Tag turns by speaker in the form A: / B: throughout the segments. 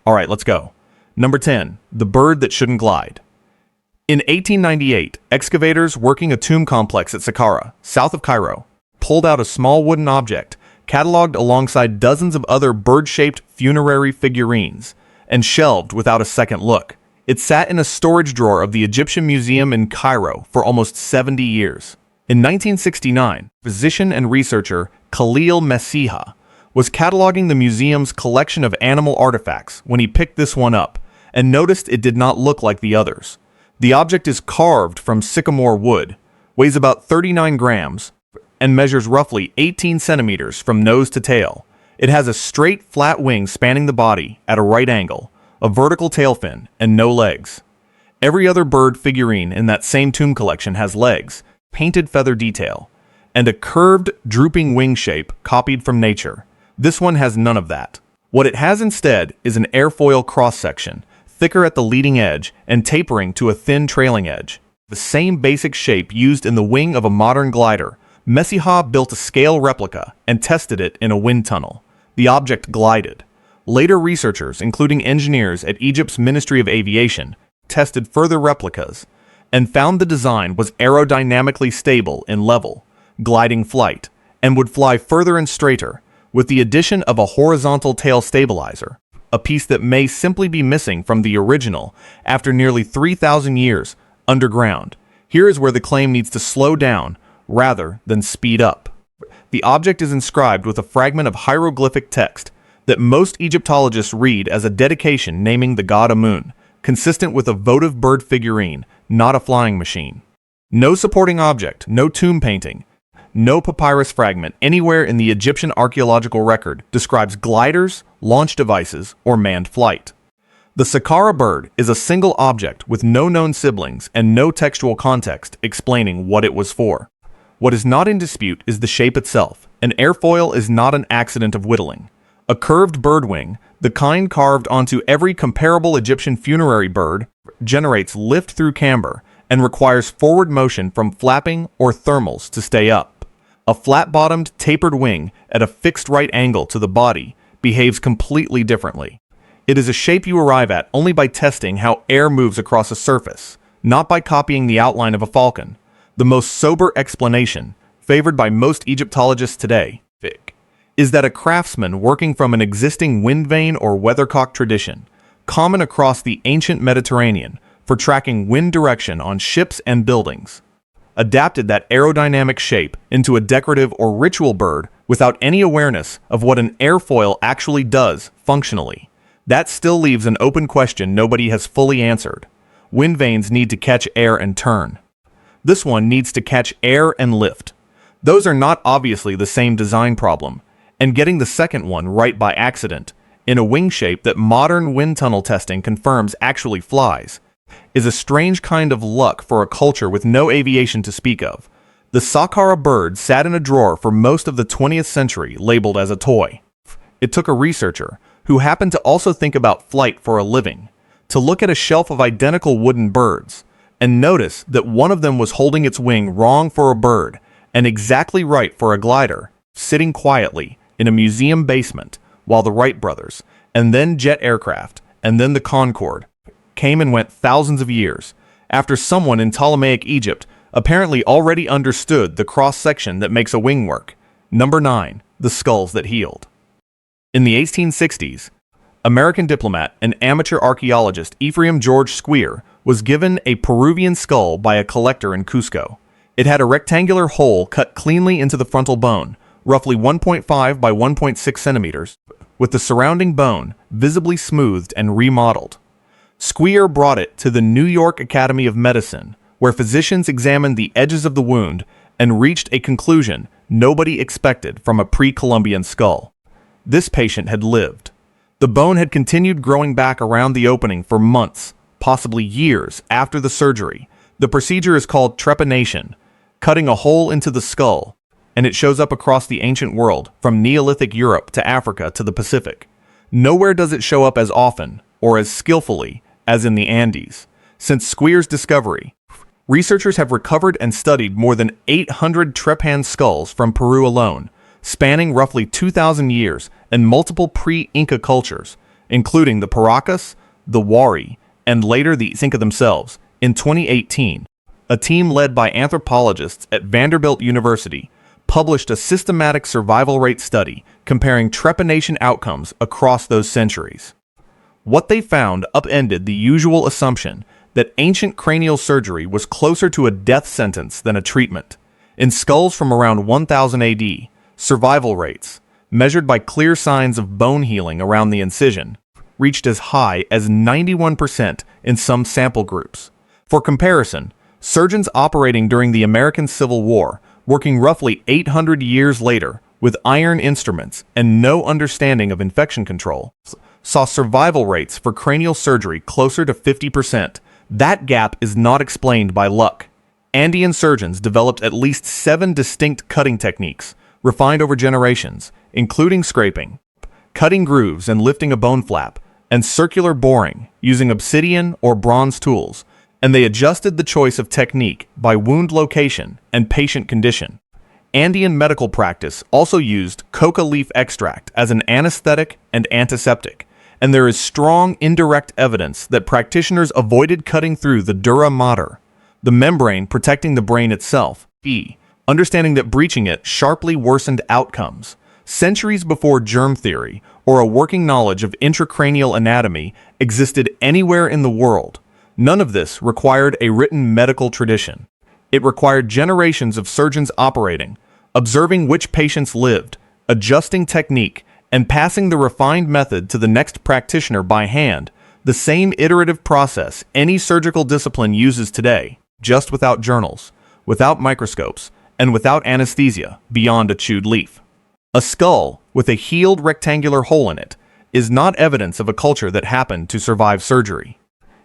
A: Alright, let's go. Number 10. The bird that shouldn't glide. In 1898, excavators working a tomb complex at Saqqara, south of Cairo, pulled out a small wooden object, catalogued alongside dozens of other bird-shaped funerary figurines, and shelved without a second look. It sat in a storage drawer of the Egyptian Museum in Cairo for almost 70 years. In 1969, physician and researcher Khalil Messiha was cataloging the museum's collection of animal artifacts when he picked this one up and noticed it did not look like the others. The object is carved from sycamore wood, weighs about 39 grams, and measures roughly 18 centimeters from nose to tail. It has a straight, flat wing spanning the body at a right angle, a vertical tail fin, and no legs. Every other bird figurine in that same tomb collection has legs, painted feather detail, and a curved, drooping wing shape copied from nature. This one has none of that. What it has instead is an airfoil cross-section, thicker at the leading edge and tapering to a thin trailing edge. The same basic shape used in the wing of a modern glider. Messiha built a scale replica and tested it in a wind tunnel. The object glided. Later researchers, including engineers at Egypt's Ministry of Aviation, tested further replicas and found the design was aerodynamically stable in level, gliding flight, and would fly further and straighter, with the addition of a horizontal tail stabilizer, a piece that may simply be missing from the original after nearly 3,000 years underground. Here is where the claim needs to slow down rather than speed up. The object is inscribed with a fragment of hieroglyphic text that most Egyptologists read as a dedication naming the god Amun, consistent with a votive bird figurine, not a flying machine. No supporting object, no tomb painting, no papyrus fragment anywhere in the Egyptian archaeological record describes gliders, launch devices, or manned flight. The Saqqara bird is a single object with no known siblings and no textual context explaining what it was for. What is not in dispute is the shape itself. An airfoil is not an accident of whittling. A curved bird wing, the kind carved onto every comparable Egyptian funerary bird, generates lift through camber and requires forward motion from flapping or thermals to stay up. A flat-bottomed, tapered wing at a fixed right angle to the body behaves completely differently. It is a shape you arrive at only by testing how air moves across a surface, not by copying the outline of a falcon. The most sober explanation, favored by most Egyptologists today, is that a craftsman working from an existing wind vane or weathercock tradition, common across the ancient Mediterranean for tracking wind direction on ships and buildings, adapted that aerodynamic shape into a decorative or ritual bird without any awareness of what an airfoil actually does functionally. That still leaves an open question nobody has fully answered. Wind vanes need to catch air and turn. This one needs to catch air and lift. Those are not obviously the same design problem, and getting the second one right by accident, in a wing shape that modern wind tunnel testing confirms actually flies, is a strange kind of luck for a culture with no aviation to speak of. The Saqqara bird sat in a drawer for most of the 20th century labeled as a toy. It took a researcher, who happened to also think about flight for a living, to look at a shelf of identical wooden birds, and notice that one of them was holding its wing wrong for a bird and exactly right for a glider, sitting quietly in a museum basement while the Wright brothers, and then jet aircraft, and then the Concorde, came and went thousands of years, after someone in Ptolemaic Egypt apparently already understood the cross-section that makes a wing work. Number 9. The skulls that healed. In the 1860s, American diplomat and amateur archaeologist Ephraim George Squier was given a Peruvian skull by a collector in Cusco. It had a rectangular hole cut cleanly into the frontal bone, roughly 1.5 by 1.6 centimeters, with the surrounding bone visibly smoothed and remodeled. Squier brought it to the New York Academy of Medicine, where physicians examined the edges of the wound and reached a conclusion nobody expected from a pre-Columbian skull. This patient had lived. The bone had continued growing back around the opening for months, possibly years, after the surgery. The procedure is called trepanation, cutting a hole into the skull, and it shows up across the ancient world, from Neolithic Europe to Africa to the Pacific. Nowhere does it show up as often, or as skillfully, as in the Andes. Since Squier's discovery, researchers have recovered and studied more than 800 trepan skulls from Peru alone, spanning roughly 2,000 years and multiple pre-Inca cultures, including the Paracas, the Wari, and later the Inca themselves. In 2018, a team led by anthropologists at Vanderbilt University published a systematic survival rate study comparing trepanation outcomes across those centuries. What they found upended the usual assumption that ancient cranial surgery was closer to a death sentence than a treatment. In skulls from around 1000 AD, survival rates, measured by clear signs of bone healing around the incision, reached as high as 91% in some sample groups. For comparison, surgeons operating during the American Civil War, working roughly 800 years later with iron instruments and no understanding of infection control, saw survival rates for cranial surgery closer to 50%. That gap is not explained by luck. Andean surgeons developed at least 7 distinct cutting techniques, refined over generations, including scraping, cutting grooves and lifting a bone flap, and circular boring using obsidian or bronze tools, and they adjusted the choice of technique by wound location and patient condition. Andean medical practice also used coca leaf extract as an anesthetic and antiseptic, and there is strong indirect evidence that practitioners avoided cutting through the dura mater, the membrane protecting the brain itself, understanding that breaching it sharply worsened outcomes. Centuries before germ theory or a working knowledge of intracranial anatomy existed anywhere in the world, none of this required a written medical tradition. It required generations of surgeons operating, observing which patients lived, adjusting technique, and passing the refined method to the next practitioner by hand, the same iterative process any surgical discipline uses today, just without journals, without microscopes, and without anesthesia beyond a chewed leaf. A skull with a healed rectangular hole in it is not evidence of a culture that happened to survive surgery.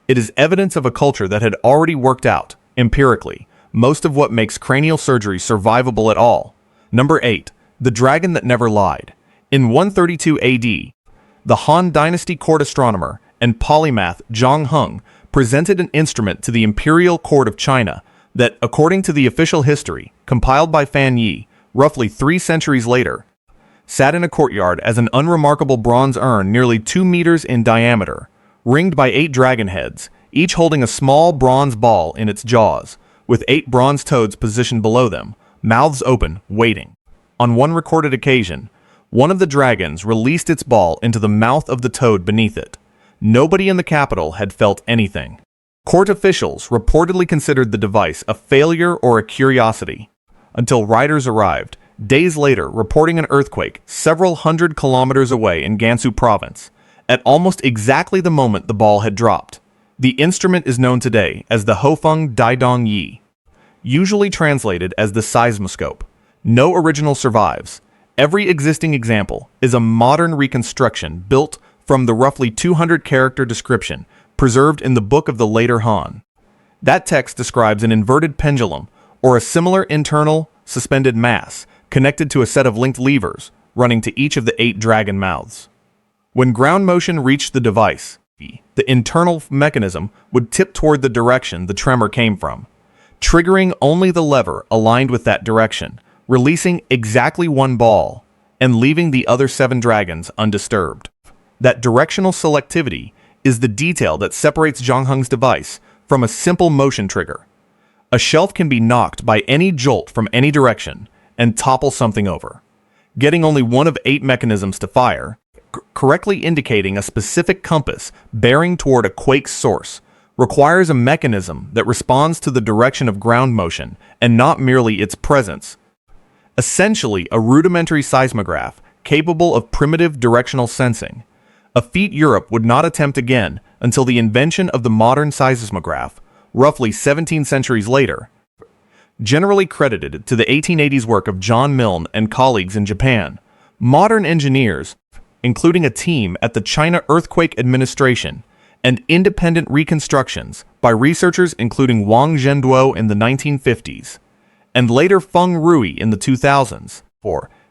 A: It is evidence of a culture that had already worked out, empirically, most of what makes cranial surgery survivable at all. Number 8. The Dragon That Never Lied. In 132 AD, the Han Dynasty court astronomer and polymath Zhang Heng presented an instrument to the imperial court of China that, according to the official history, compiled by Fan Yi, roughly 3 centuries later, sat in a courtyard as an unremarkable bronze urn nearly 2 meters in diameter, ringed by 8 dragon heads, each holding a small bronze ball in its jaws, with 8 bronze toads positioned below them, mouths open, waiting. On one recorded occasion, one of the dragons released its ball into the mouth of the toad beneath it. Nobody in the capital had felt anything. Court officials reportedly considered the device a failure or a curiosity, until riders arrived, days later reporting an earthquake several hundred kilometers away in Gansu province, at almost exactly the moment the ball had dropped. The instrument is known today as the Hofeng Daidong Yi, usually translated as the seismoscope. No original survives. Every existing example is a modern reconstruction built from the roughly 200-character description preserved in the Book of the Later Han. That text describes an inverted pendulum or a similar internal suspended mass connected to a set of linked levers running to each of the 8 dragon mouths. When ground motion reached the device, the internal mechanism would tip toward the direction the tremor came from, triggering only the lever aligned with that direction, releasing exactly 1 ball, and leaving the other 7 dragons undisturbed. That directional selectivity is the detail that separates Zhang Heng's device from a simple motion trigger. A shelf can be knocked by any jolt from any direction and topple something over, getting only one of 8 mechanisms to fire, correctly indicating a specific compass bearing toward a quake's source, requires a mechanism that responds to the direction of ground motion and not merely its presence. Essentially, a rudimentary seismograph capable of primitive directional sensing. A feat Europe would not attempt again until the invention of the modern seismograph, roughly 17 centuries later, generally credited to the 1880s work of John Milne and colleagues in Japan. Modern engineers, including a team at the China Earthquake Administration, and independent reconstructions by researchers including Wang Zhenduo in the 1950s, and later Feng Rui in the 2000s,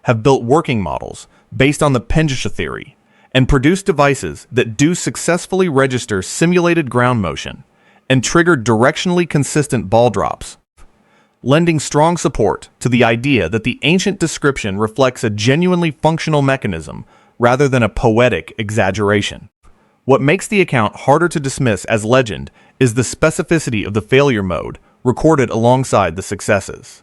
A: have built working models based on the Penjusha theory, and produced devices that do successfully register simulated ground motion and trigger directionally consistent ball drops, lending strong support to the idea that the ancient description reflects a genuinely functional mechanism rather than a poetic exaggeration. What makes the account harder to dismiss as legend is the specificity of the failure mode recorded alongside the successes.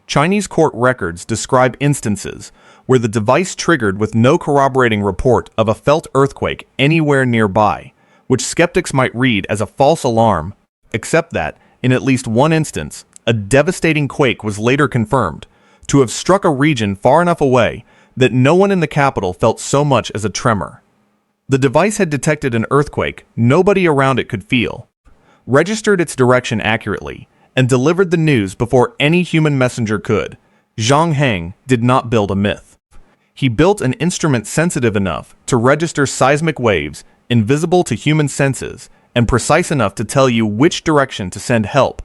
A: Chinese court records describe instances where the device triggered with no corroborating report of a felt earthquake anywhere nearby, which skeptics might read as a false alarm, except that, in at least one instance, a devastating quake was later confirmed to have struck a region far enough away that no one in the capital felt so much as a tremor. The device had detected an earthquake nobody around it could feel, registered its direction accurately, and delivered the news before any human messenger could. Zhang Heng did not build a myth. He built an instrument sensitive enough to register seismic waves invisible to human senses and precise enough to tell you which direction to send help.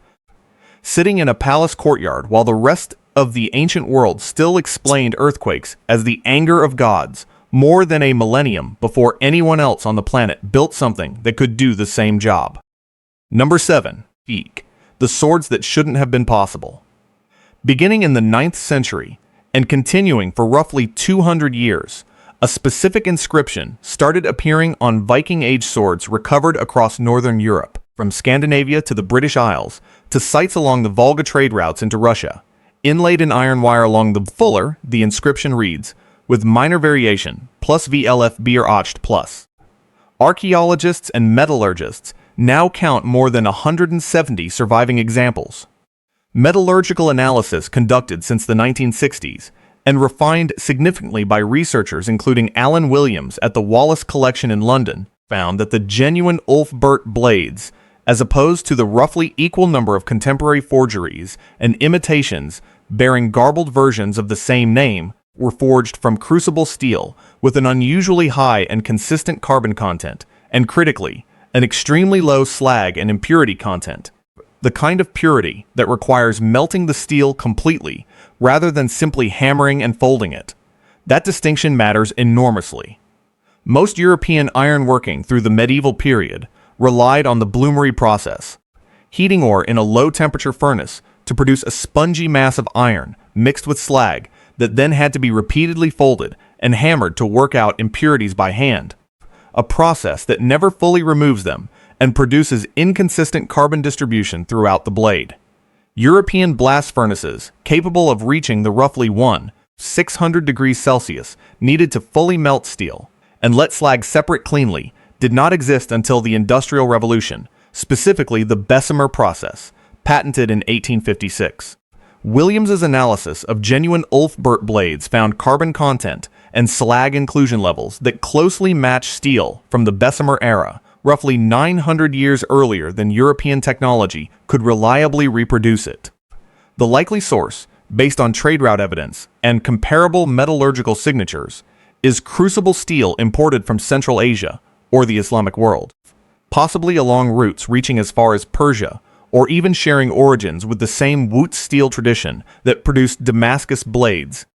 A: Sitting in a palace courtyard while the rest of the ancient world still explained earthquakes as the anger of gods, more than a millennium before anyone else on the planet built something that could do the same job. Number 7. Eek. The swords that shouldn't have been possible. Beginning in the 9th century and continuing for roughly 200 years, a specific inscription started appearing on Viking Age swords recovered across northern Europe, from Scandinavia to the British Isles, to sites along the Volga trade routes into Russia. Inlaid in iron wire along the fuller, the inscription reads, with minor variation, plus VLF Bier Ocht plus. Archaeologists and metallurgists now count more than 170 surviving examples. Metallurgical analysis conducted since the 1960s and refined significantly by researchers including Alan Williams at the Wallace Collection in London found that the genuine Ulfberht blades, as opposed to the roughly equal number of contemporary forgeries and imitations bearing garbled versions of the same name, were forged from crucible steel with an unusually high and consistent carbon content, and critically, an extremely low slag and impurity content, the kind of purity that requires melting the steel completely rather than simply hammering and folding it. That distinction matters enormously. Most European ironworking through the medieval period relied on the bloomery process, heating ore in a low-temperature furnace to produce a spongy mass of iron mixed with slag that then had to be repeatedly folded and hammered to work out impurities by hand, a process that never fully removes them and produces inconsistent carbon distribution throughout the blade. European blast furnaces, capable of reaching the roughly 600 degrees Celsius needed to fully melt steel and let slag separate cleanly, did not exist until the Industrial Revolution, specifically the Bessemer process, patented in 1856. Williams's analysis of genuine Ulfberht blades found carbon content and slag inclusion levels that closely matched steel from the Bessemer era, roughly 900 years earlier than European technology could reliably reproduce it. The likely source, based on trade route evidence and comparable metallurgical signatures, is crucible steel imported from Central Asia or the Islamic world, possibly along routes reaching as far as Persia, or even sharing origins with the same Wootz steel tradition that produced Damascus blades,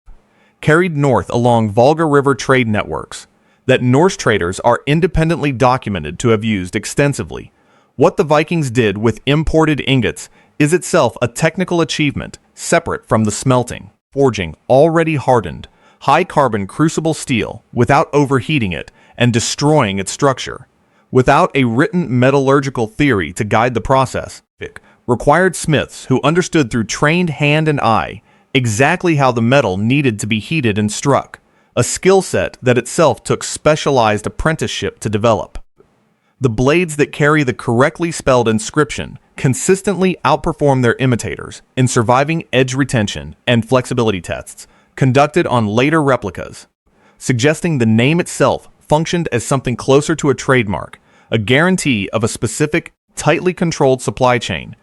A: carried north along Volga River trade networks that Norse traders are independently documented to have used extensively. What the Vikings did with imported ingots is itself a technical achievement separate from the smelting, forging already hardened, high-carbon crucible steel without overheating it and destroying its structure. Without a written metallurgical theory to guide the process, it required smiths who understood through trained hand and eye exactly how the metal needed to be heated and struck, a skill set that itself took specialized apprenticeship to develop. The blades that carry the correctly spelled inscription consistently outperform their imitators in surviving edge retention and flexibility tests conducted on later replicas, suggesting the name itself functioned as something closer to a trademark, a guarantee of a specific, tightly controlled supply chain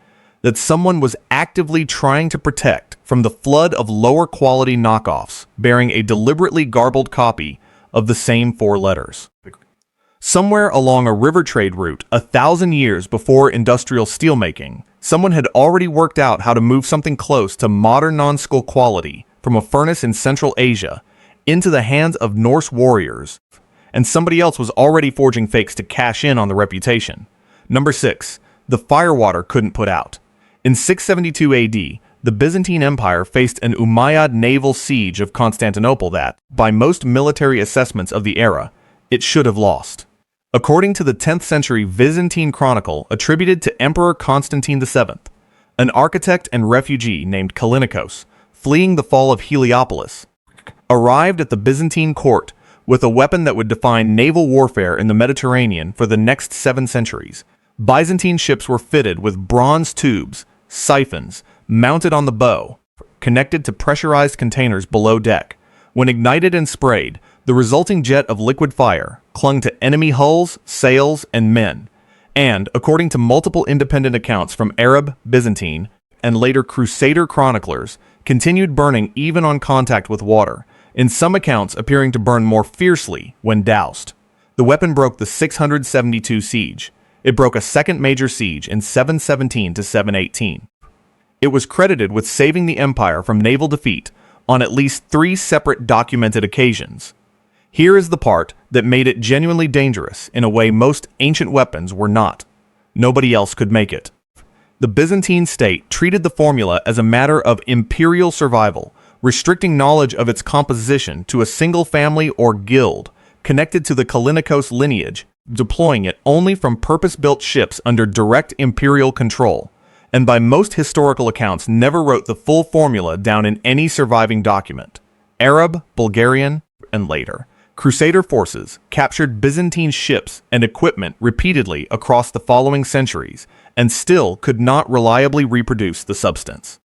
A: that someone was actively trying to protect from the flood of lower quality knockoffs bearing a deliberately garbled copy of the same four letters. Somewhere along a river trade route 1,000 years before industrial steelmaking, someone had already worked out how to move something close to modern non-skull quality from a furnace in Central Asia into the hands of Norse warriors, and somebody else was already forging fakes to cash in on the reputation. Number 6. The firewater couldn't put out. In 672 AD, the Byzantine Empire faced an Umayyad naval siege of Constantinople that, by most military assessments of the era, it should have lost. According to the 10th century Byzantine chronicle attributed to Emperor Constantine VII, an architect and refugee named Callinicos, fleeing the fall of Heliopolis, arrived at the Byzantine court with a weapon that would define naval warfare in the Mediterranean for the next 7 centuries. Byzantine ships were fitted with bronze tubes, siphons, mounted on the bow, connected to pressurized containers below deck. When ignited and sprayed, the resulting jet of liquid fire clung to enemy hulls, sails, and men, and, according to multiple independent accounts from Arab, Byzantine, and later Crusader chroniclers, continued burning even on contact with water, in some accounts appearing to burn more fiercely when doused. The weapon broke the 672 siege. It broke a second major siege in 717 to 718. It was credited with saving the empire from naval defeat on at least 3 separate documented occasions. Here is the part that made it genuinely dangerous in a way most ancient weapons were not. Nobody else could make it. The Byzantine state treated the formula as a matter of imperial survival, restricting knowledge of its composition to a single family or guild connected to the Callinicos lineage, deploying it only from purpose-built ships under direct imperial control, and by most historical accounts never wrote the full formula down in any surviving document. Arab, Bulgarian, and later, Crusader forces captured Byzantine ships and equipment repeatedly across the following centuries, and still could not reliably reproduce the substance.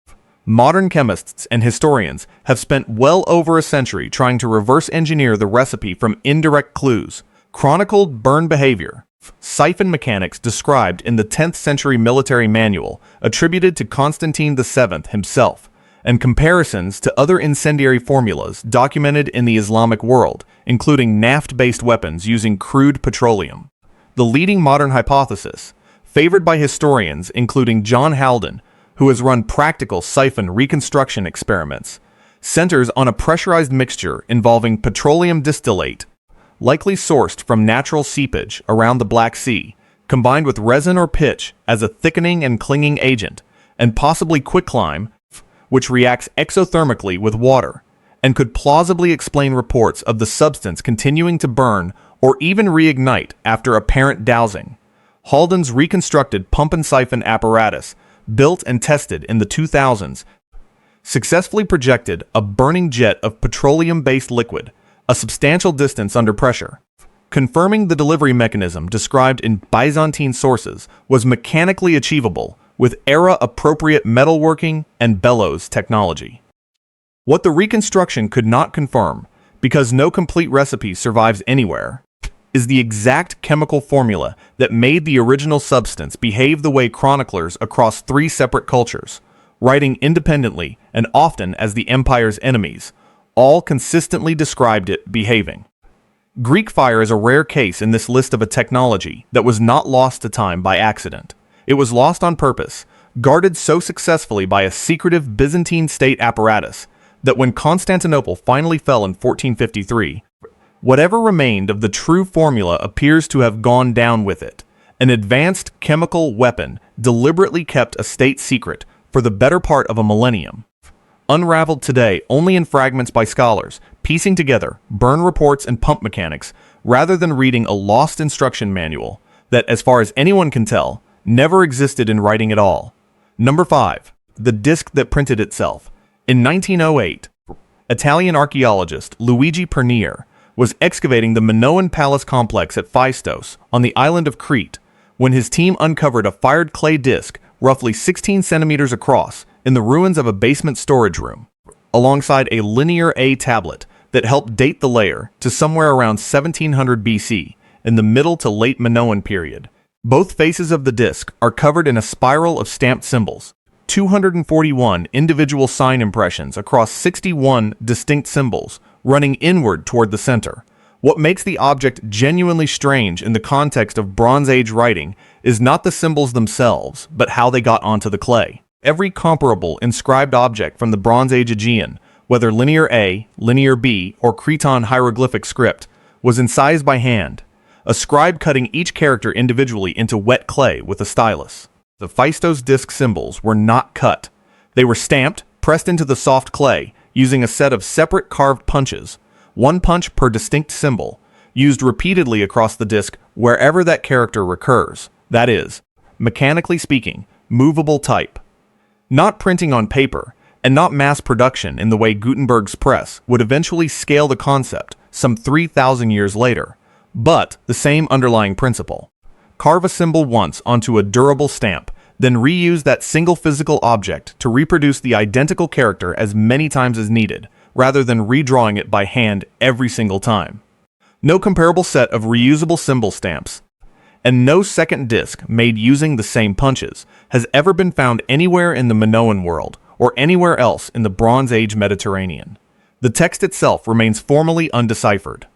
A: Modern chemists and historians have spent well over a century trying to reverse engineer the recipe from indirect clues, chronicled burn behavior, siphon mechanics described in the 10th century military manual attributed to Constantine VII himself, and comparisons to other incendiary formulas documented in the Islamic world, including naft-based weapons using crude petroleum. The leading modern hypothesis, favored by historians including John Haldon, who has run practical siphon reconstruction experiments, centers on a pressurized mixture involving petroleum distillate, likely sourced from natural seepage around the Black Sea, combined with resin or pitch as a thickening and clinging agent, and possibly quicklime, which reacts exothermically with water, and could plausibly explain reports of the substance continuing to burn or even reignite after apparent dousing. Haldon's reconstructed pump and siphon apparatus, built and tested in the 2000s, successfully projected a burning jet of petroleum-based liquid, a substantial distance under pressure, confirming the delivery mechanism described in Byzantine sources was mechanically achievable with era-appropriate metalworking and bellows technology. What the reconstruction could not confirm, because no complete recipe survives anywhere, is the exact chemical formula that made the original substance behave the way chroniclers across 3 separate cultures, writing independently and often as the empire's enemies, all consistently described it behaving. Greek fire is a rare case in this list of a technology that was not lost to time by accident. It was lost on purpose, guarded so successfully by a secretive Byzantine state apparatus that when Constantinople finally fell in 1453, whatever remained of the true formula appears to have gone down with it. An advanced chemical weapon deliberately kept a state secret for the better part of a millennium. Unraveled today only in fragments by scholars, piecing together burn reports and pump mechanics rather than reading a lost instruction manual that, as far as anyone can tell, never existed in writing at all. Number 5. The disc that printed itself. In 1908, Italian archaeologist Luigi Pernier was excavating the Minoan Palace complex at Phaistos on the island of Crete when his team uncovered a fired clay disc roughly 16 centimeters across in the ruins of a basement storage room, alongside a linear A tablet that helped date the layer to somewhere around 1700 BC in the middle to late Minoan period. Both faces of the disc are covered in a spiral of stamped symbols, 241 individual sign impressions across 61 distinct symbols running inward toward the center. What makes the object genuinely strange in the context of Bronze Age writing is not the symbols themselves, but how they got onto the clay. Every comparable inscribed object from the Bronze Age Aegean, whether linear A, linear B, or Cretan hieroglyphic script, was incised by hand, a scribe cutting each character individually into wet clay with a stylus. The Phaistos Disc symbols were not cut. They were stamped, pressed into the soft clay, using a set of separate carved punches, one punch per distinct symbol, used repeatedly across the disc wherever that character recurs, that is, mechanically speaking, movable type. Not printing on paper, and not mass production in the way Gutenberg's press would eventually scale the concept some 3,000 years later, but the same underlying principle. Carve a symbol once onto a durable stamp, then reuse that single physical object to reproduce the identical character as many times as needed, rather than redrawing it by hand every single time. No comparable set of reusable symbol stamps, and no second disc made using the same punches has ever been found anywhere in the Minoan world or anywhere else in the Bronze Age Mediterranean. The text itself remains formally undeciphered.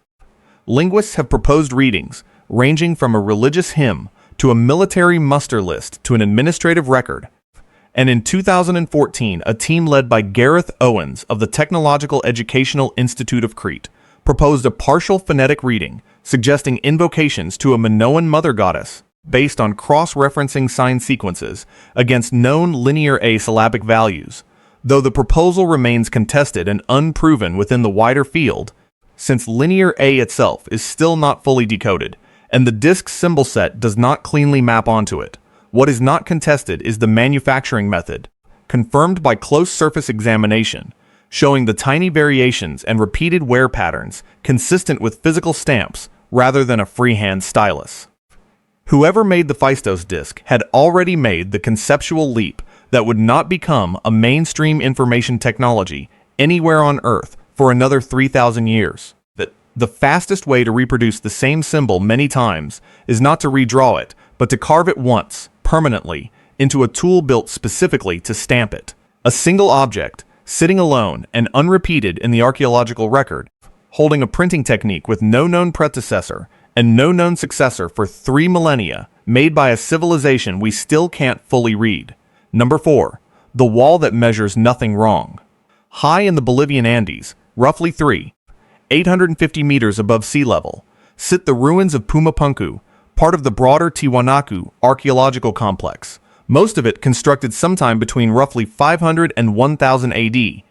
A: Linguists have proposed readings ranging from a religious hymn to a military muster list to an administrative record, and in 2014, a team led by Gareth Owens of the Technological Educational Institute of Crete proposed a partial phonetic reading suggesting invocations to a Minoan mother goddess based on cross-referencing sign sequences against known linear A syllabic values, though the proposal remains contested and unproven within the wider field, since linear A itself is still not fully decoded, and the disk symbol set does not cleanly map onto it. What is not contested is the manufacturing method, confirmed by close surface examination, showing the tiny variations and repeated wear patterns consistent with physical stamps rather than a freehand stylus. Whoever made the Phaistos Disc had already made the conceptual leap that would not become a mainstream information technology anywhere on Earth for another 3,000 years. That the fastest way to reproduce the same symbol many times is not to redraw it, but to carve it once, permanently, into a tool built specifically to stamp it. A single object, sitting alone and unrepeated in the archaeological record, holding a printing technique with no known predecessor and no known successor for 3 millennia, made by a civilization we still can't fully read. Number 4. The wall that measures nothing wrong. High in the Bolivian Andes, roughly 850 meters above sea level, sit the ruins of Pumapunku, part of the broader Tiwanaku archaeological complex, most of it constructed sometime between roughly 500 and 1000 AD.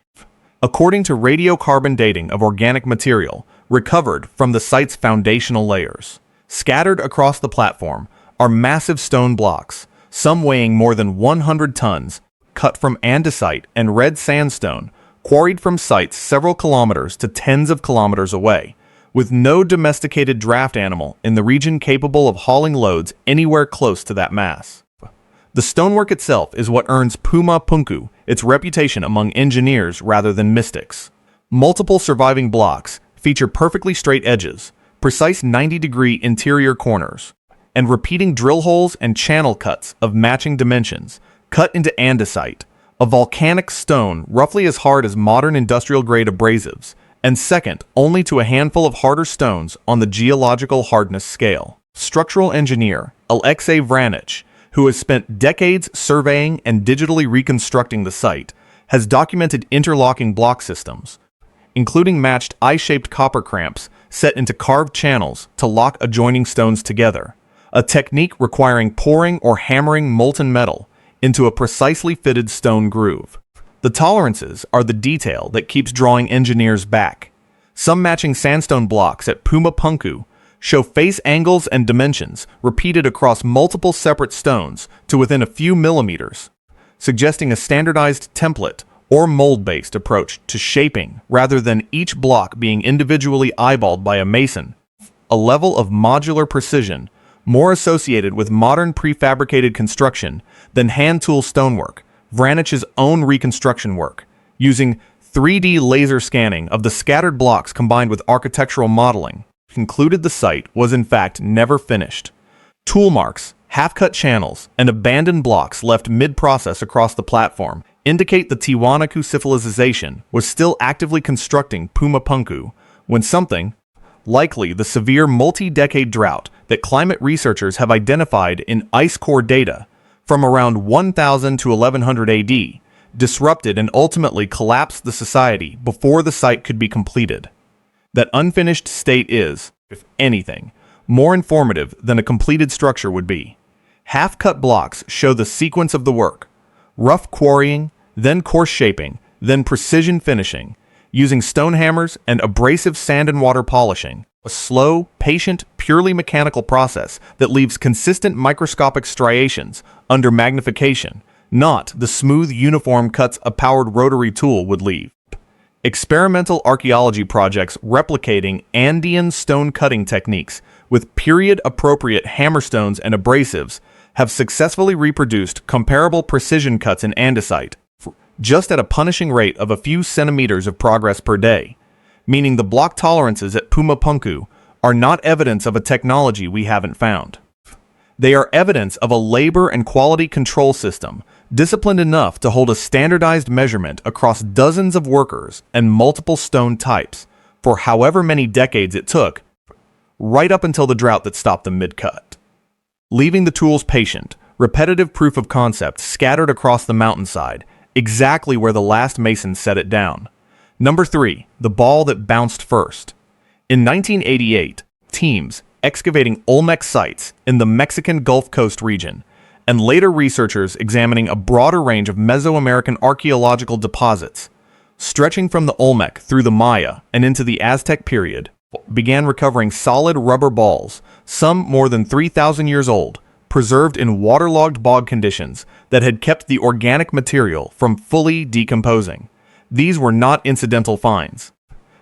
A: According to radiocarbon dating of organic material recovered from the site's foundational layers. Scattered across the platform are massive stone blocks, some weighing more than 100 tons, cut from andesite and red sandstone, quarried from sites several kilometers to tens of kilometers away, with no domesticated draft animal in the region capable of hauling loads anywhere close to that mass. The stonework itself is what earns Pumapunku its reputation among engineers rather than mystics. Multiple surviving blocks feature perfectly straight edges, precise 90-degree interior corners, and repeating drill holes and channel cuts of matching dimensions, cut into andesite, a volcanic stone roughly as hard as modern industrial-grade abrasives, and second only to a handful of harder stones on the geological hardness scale. Structural engineer Alexei Vranich, who has spent decades surveying and digitally reconstructing the site, has documented interlocking block systems, including matched eye-shaped copper cramps set into carved channels to lock adjoining stones together, a technique requiring pouring or hammering molten metal into a precisely fitted stone groove. The tolerances are the detail that keeps drawing engineers back. Some matching sandstone blocks at Pumapunku show face angles and dimensions repeated across multiple separate stones to within a few millimeters, suggesting a standardized template or mold-based approach to shaping rather than each block being individually eyeballed by a mason, a level of modular precision more associated with modern prefabricated construction than hand-tool stonework. Vranich's own reconstruction work, using 3D laser scanning of the scattered blocks combined with architectural modeling, concluded the site was in fact never finished. Tool marks, half-cut channels, and abandoned blocks left mid-process across the platform indicate the Tiwanaku civilization was still actively constructing Pumapunku when something, likely the severe multi-decade drought that climate researchers have identified in ice core data from around 1000 to 1100 AD, disrupted and ultimately collapsed the society before the site could be completed. That unfinished state is, if anything, more informative than a completed structure would be. Half-cut blocks show the sequence of the work: rough quarrying, then coarse shaping, then precision finishing, using stone hammers and abrasive sand and water polishing, a slow, patient, purely mechanical process that leaves consistent microscopic striations under magnification, not the smooth, uniform cuts a powered rotary tool would leave. Experimental archaeology projects replicating Andean stone cutting techniques with period-appropriate hammerstones and abrasives have successfully reproduced comparable precision cuts in andesite, just at a punishing rate of a few centimeters of progress per day, meaning the block tolerances at Pumapunku are not evidence of a technology we haven't found. They are evidence of a labor and quality control system disciplined enough to hold a standardized measurement across dozens of workers and multiple stone types for however many decades it took, right up until the drought that stopped them mid-cut. Leaving the tools patient, repetitive proof of concept scattered across the mountainside, exactly where the last mason set it down. Number 3, the ball that bounced first. In 1988, teams excavating Olmec sites in the Mexican Gulf Coast region, and later researchers examining a broader range of Mesoamerican archaeological deposits, stretching from the Olmec through the Maya and into the Aztec period, began recovering solid rubber balls, some more than 3,000 years old, preserved in waterlogged bog conditions that had kept the organic material from fully decomposing. These were not incidental finds.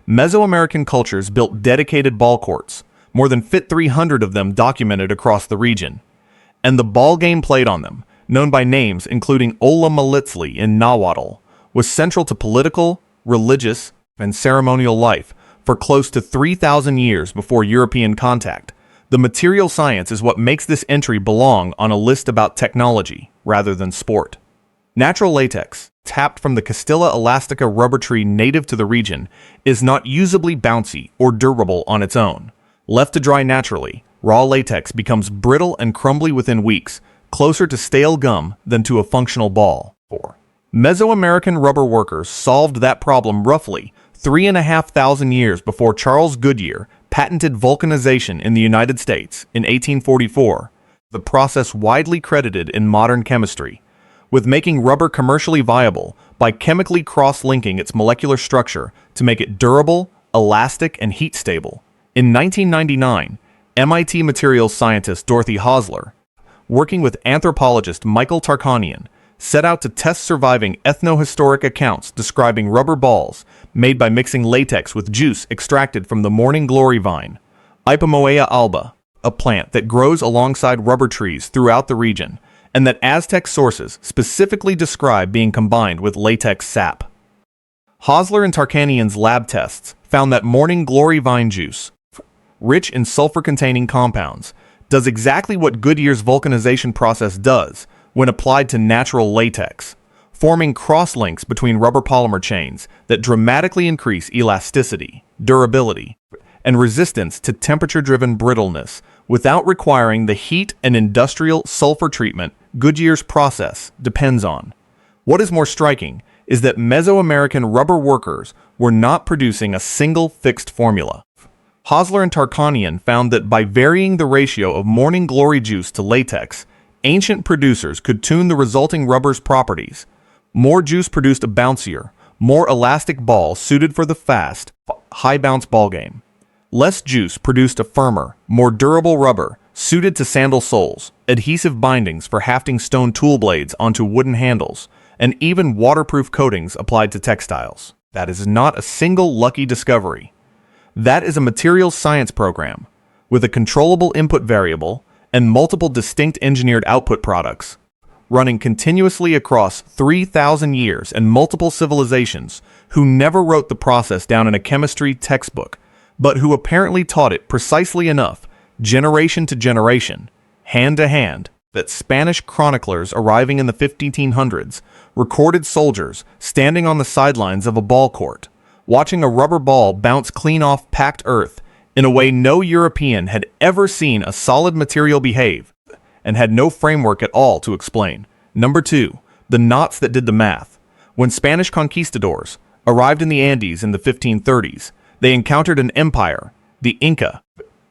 A: Mesoamerican cultures built dedicated ball courts, more than 300 of them documented across the region, and the ball game played on them, known by names including Ola Malitzli in Nahuatl, was central to political, religious, and ceremonial life for close to 3,000 years before European contact. The material science is what makes this entry belong on a list about technology rather than sport. Natural latex, tapped from the Castilla elastica rubber tree native to the region, is not usably bouncy or durable on its own. Left to dry naturally, raw latex becomes brittle and crumbly within weeks, closer to stale gum than to a functional ball. 4. Mesoamerican rubber workers solved that problem roughly 3,500 years before Charles Goodyear patented vulcanization in the United States in 1844, the process widely credited in modern chemistry, with making rubber commercially viable by chemically cross-linking its molecular structure to make it durable, elastic, and heat-stable. In 1999, MIT materials scientist Dorothy Hosler, working with anthropologist Michael Tarkanian, set out to test surviving ethnohistoric accounts describing rubber balls made by mixing latex with juice extracted from the morning glory vine, Ipomoea alba, a plant that grows alongside rubber trees throughout the region, and that Aztec sources specifically describe being combined with latex sap. Hosler and Tarkanian's lab tests found that morning glory vine juice, rich in sulfur-containing compounds, does exactly what Goodyear's vulcanization process does when applied to natural latex, forming cross-links between rubber polymer chains that dramatically increase elasticity, durability, and resistance to temperature-driven brittleness without requiring the heat and industrial sulfur treatment Goodyear's process depends on. What is more striking is that Mesoamerican rubber workers were not producing a single fixed formula. Hosler and Tarkanian found that by varying the ratio of morning glory juice to latex, ancient producers could tune the resulting rubber's properties. More juice produced a bouncier, more elastic ball suited for the fast, high-bounce ball game. Less juice produced a firmer, more durable rubber suited to sandal soles, adhesive bindings for hafting stone tool blades onto wooden handles, and even waterproof coatings applied to textiles. That is not a single lucky discovery. That is a materials science program, with a controllable input variable and multiple distinct engineered output products, running continuously across 3,000 years and multiple civilizations who never wrote the process down in a chemistry textbook, but who apparently taught it precisely enough, generation to generation, hand to hand, that Spanish chroniclers arriving in the 1500s recorded soldiers standing on the sidelines of a ball court, watching a rubber ball bounce clean off packed earth in a way no European had ever seen a solid material behave, and had no framework at all to explain. Number 2, the knots that did the math. When Spanish conquistadors arrived in the Andes in the 1530s, they encountered an empire, the Inca,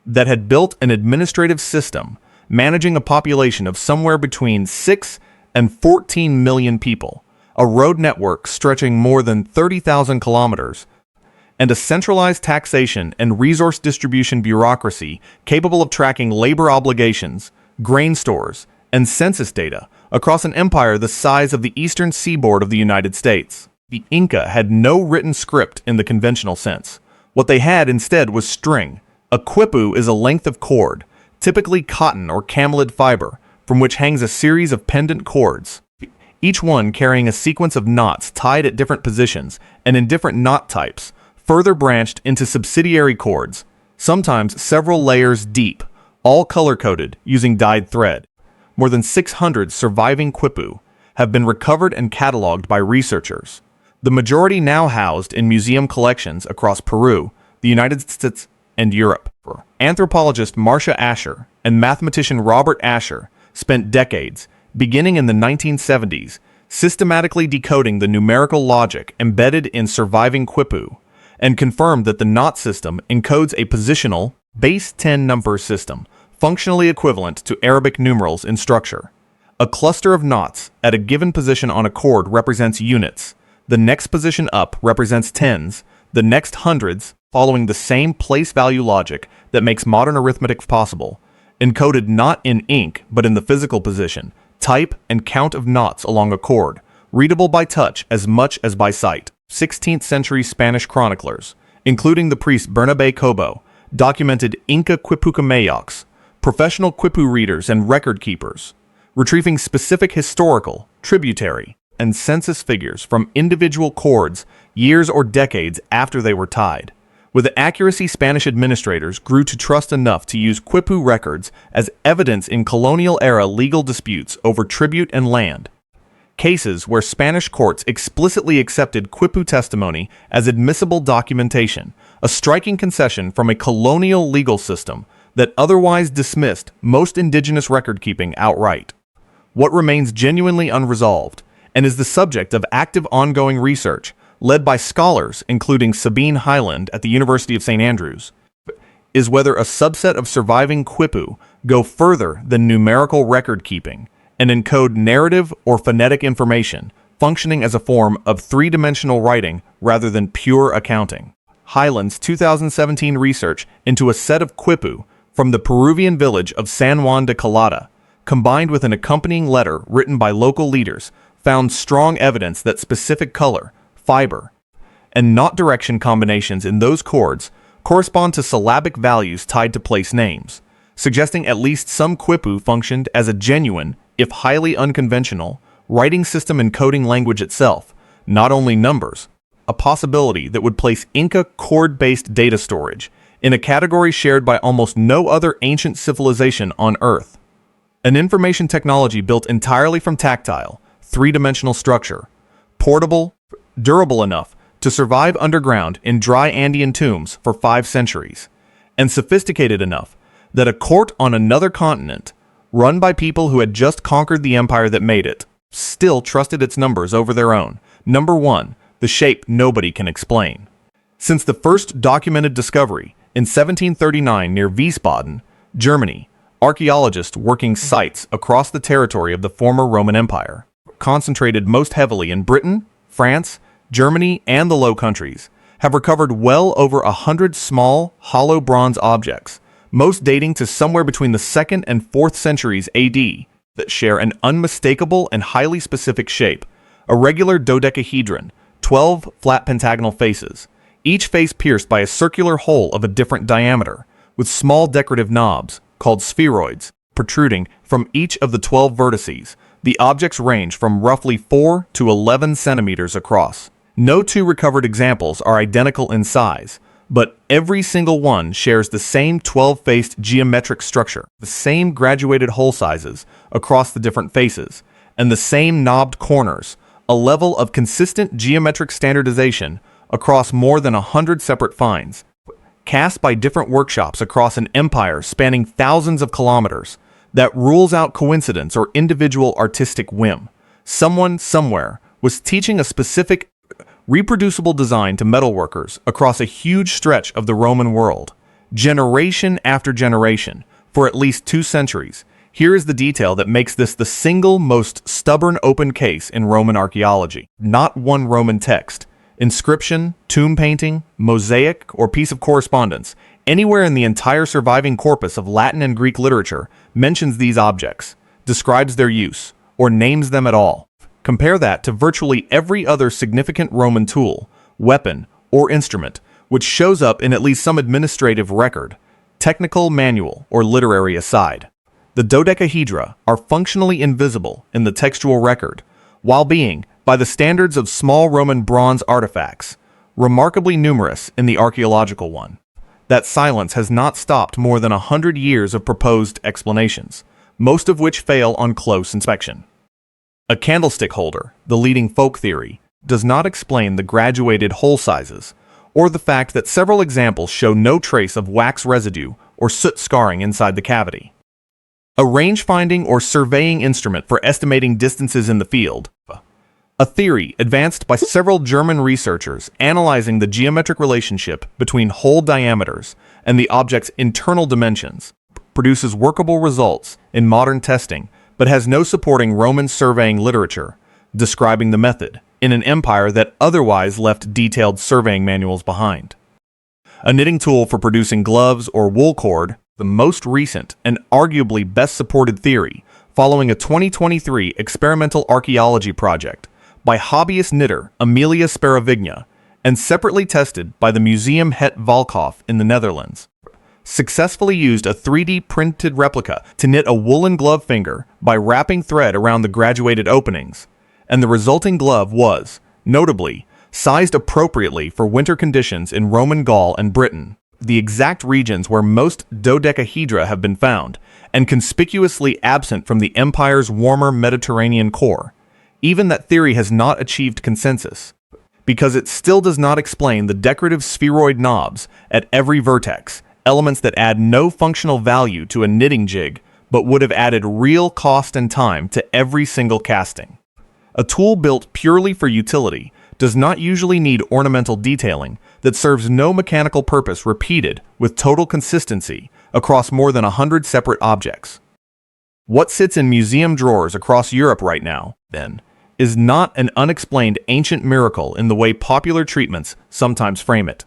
A: that had built an administrative system managing a population of somewhere between 6 and 14 million people, a road network stretching more than 30,000 kilometers, and a centralized taxation and resource distribution bureaucracy capable of tracking labor obligations, grain stores, and census data across an empire the size of the eastern seaboard of the United States. The Inca had no written script in the conventional sense. What they had instead was string. A quipu is a length of cord, typically cotton or camelid fiber, from which hangs a series of pendant cords, each one carrying a sequence of knots tied at different positions and in different knot types, further branched into subsidiary cords, sometimes several layers deep, all color-coded using dyed thread. More than 600 surviving quipu have been recovered and cataloged by researchers, the majority now housed in museum collections across Peru, the United States, and Europe. Anthropologist Marcia Asher and mathematician Robert Asher spent decades, beginning in the 1970s, systematically decoding the numerical logic embedded in surviving quipu, and confirmed that the knot system encodes a positional, base 10 number system, functionally equivalent to Arabic numerals in structure. A cluster of knots at a given position on a cord represents units, the next position up represents tens, the next hundreds, following the same place value logic that makes modern arithmetic possible, encoded not in ink but in the physical position, type, and count of knots along a cord, readable by touch as much as by sight. 16th century Spanish chroniclers, including the priest Bernabé Cobo, documented Inca quipucameyocs, professional quipu readers and record keepers, retrieving specific historical, tributary, and census figures from individual cords years or decades after they were tied. With accuracy, Spanish administrators grew to trust enough to use quipu records as evidence in colonial-era legal disputes over tribute and land, cases where Spanish courts explicitly accepted quipu testimony as admissible documentation, a striking concession from a colonial legal system that otherwise dismissed most indigenous record-keeping outright. What remains genuinely unresolved, and is the subject of active ongoing research, led by scholars including Sabine Hyland at the University of St. Andrews, is whether a subset of surviving quipu go further than numerical record-keeping and encode narrative or phonetic information, functioning as a form of three-dimensional writing rather than pure accounting. Hyland's 2017 research into a set of quipu from the Peruvian village of San Juan de Colada, combined with an accompanying letter written by local leaders, found strong evidence that specific color, fiber, and knot direction combinations in those cords correspond to syllabic values tied to place names, suggesting at least some quipu functioned as a genuine, if highly unconventional, writing system encoding language itself, not only numbers, a possibility that would place Inca cord-based data storage in a category shared by almost no other ancient civilization on Earth. An information technology built entirely from tactile, three-dimensional structure, portable, durable enough to survive underground in dry Andean tombs for 5 centuries, and sophisticated enough that a court on another continent, run by people who had just conquered the empire that made it, still trusted its numbers over their own. Number 1, the shape nobody can explain. Since the first documented discovery in 1739 near Wiesbaden, Germany, archaeologists working sites across the territory of the former Roman Empire, concentrated most heavily in Britain, France, Germany, and the Low Countries, have recovered well over 100 small, hollow bronze objects, most dating to somewhere between the 2nd and 4th centuries AD, that share an unmistakable and highly specific shape, a regular dodecahedron, 12 flat pentagonal faces, each face pierced by a circular hole of a different diameter, with small decorative knobs, called spheroids, protruding from each of the 12 vertices. The objects range from roughly 4 to 11 centimeters across. No two recovered examples are identical in size, but every single one shares the same 12-faced geometric structure, the same graduated hole sizes across the different faces, and the same knobbed corners, a level of consistent geometric standardization across more than 100 separate finds, cast by different workshops across an empire spanning thousands of kilometers, that rules out coincidence or individual artistic whim. Someone, somewhere, was teaching a specific, reproducible design to metalworkers across a huge stretch of the Roman world, generation after generation, for at least 2 centuries. Here is the detail that makes this the single most stubborn open case in Roman archaeology. Not one Roman text, inscription, tomb painting, mosaic, or piece of correspondence, anywhere in the entire surviving corpus of Latin and Greek literature mentions these objects, describes their use, or names them at all. Compare that to virtually every other significant Roman tool, weapon, or instrument which shows up in at least some administrative record, technical manual, or literary aside. The dodecahedra are functionally invisible in the textual record, while being, by the standards of small Roman bronze artifacts, remarkably numerous in the archaeological one. That silence has not stopped more than 100 years of proposed explanations, most of which fail on close inspection. A candlestick holder, the leading folk theory, does not explain the graduated hole sizes, or the fact that several examples show no trace of wax residue or soot scarring inside the cavity. A range-finding or surveying instrument for estimating distances in the field. A theory advanced by several German researchers analyzing the geometric relationship between hole diameters and the object's internal dimensions, produces workable results in modern testing, but has no supporting Roman surveying literature describing the method in an empire that otherwise left detailed surveying manuals behind. A knitting tool for producing gloves or wool cord, the most recent and arguably best supported theory, following a 2023 experimental archaeology project by hobbyist knitter Amelia Sparavigna and separately tested by the Museum Het Valkhof in the Netherlands, successfully used a 3D printed replica to knit a woolen glove finger by wrapping thread around the graduated openings, and the resulting glove was, notably, sized appropriately for winter conditions in Roman Gaul and Britain, the exact regions where most dodecahedra have been found, and conspicuously absent from the empire's warmer Mediterranean core. Even that theory has not achieved consensus, because it still does not explain the decorative spheroid knobs at every vertex, elements that add no functional value to a knitting jig, but would have added real cost and time to every single casting. A tool built purely for utility does not usually need ornamental detailing that serves no mechanical purpose repeated with total consistency across more than 100 separate objects. What sits in museum drawers across Europe right now, then, is not an unexplained ancient miracle in the way popular treatments sometimes frame it.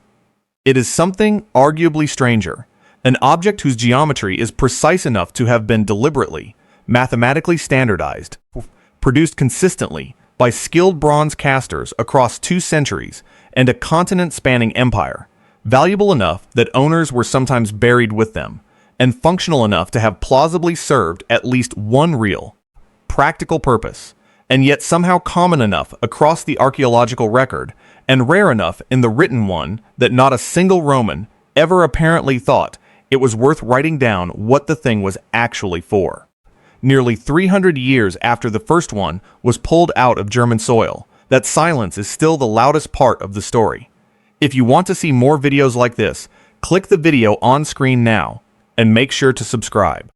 A: It is something arguably stranger, an object whose geometry is precise enough to have been deliberately, mathematically standardized, produced consistently by skilled bronze casters across 2 centuries and a continent-spanning empire, valuable enough that owners were sometimes buried with them, and functional enough to have plausibly served at least one real, practical purpose, and yet somehow common enough across the archaeological record and rare enough in the written one that not a single Roman ever apparently thought it was worth writing down what the thing was actually for. Nearly 300 years after the first one was pulled out of German soil, that silence is still the loudest part of the story. If you want to see more videos like this, click the video on screen now and make sure to subscribe.